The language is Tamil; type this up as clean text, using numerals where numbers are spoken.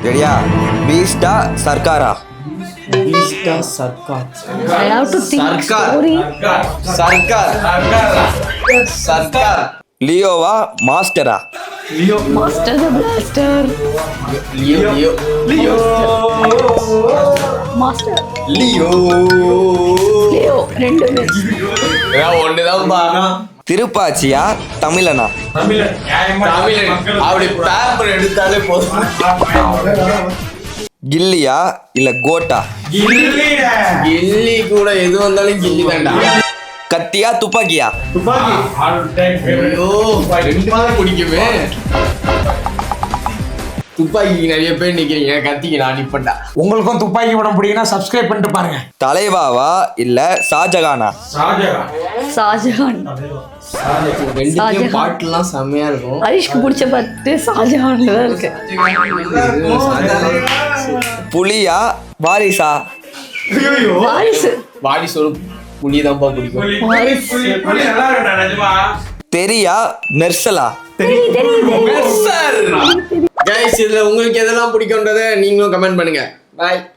ரெடியா? பீஸ்டா சர்க்காரா? பீஸ்டா Sarkar. I have to think Sarkar. story. Sarkar. லியோவா மாஸ்டரா? Master the Blaster. Leo. Master. Leo. Leo. ரெண்டுமே. ஒண்ணுதான்பா. திருப்பாச்சியா தமிழனா? தமிழன். அப்படி பேப்பர் எடுத்தாலே போதும். கில்லியா இல்ல கோட்டா? கில்லி கூட எது வந்தாலும் கில்லி தான்டா. கத்தியா துப்பாக்கியா? ஐயோ, ரெண்டுமே பிடிக்குமே. துப்பாக்கிக்கு நிறைய பேர் நிக்கிறீங்க, கத்திக்கு நான் நிப்பட்டா. உங்களுக்கும் துப்பாக்கி படம் பிடிக்குன்னா சப்ஸ்கிரைப் பண்ணிட்டு பாருங்க. தலைவாவா இல்ல ஷாஜகானா? ஷாஜகான். ரெண்டுக்கும் பாட்டுலாம் செம்மையா இருக்கும். ஹரிஷ்க்கு பிடிச்ச பார்த்து ஷாஜகான்ல தான் இருக்கு. புலியா வாரிசா? வாரிசு. வாரிசு ஒரு புலிதான்ப்பா பிடிக்கும். வாரிசு. தெரியா மெர்சலா? கைஸ், இதுல உங்களுக்கு எதெல்லாம் பிடிக்கும்ன்றதை நீங்களும் கமெண்ட் பண்ணுங்க. பாய்.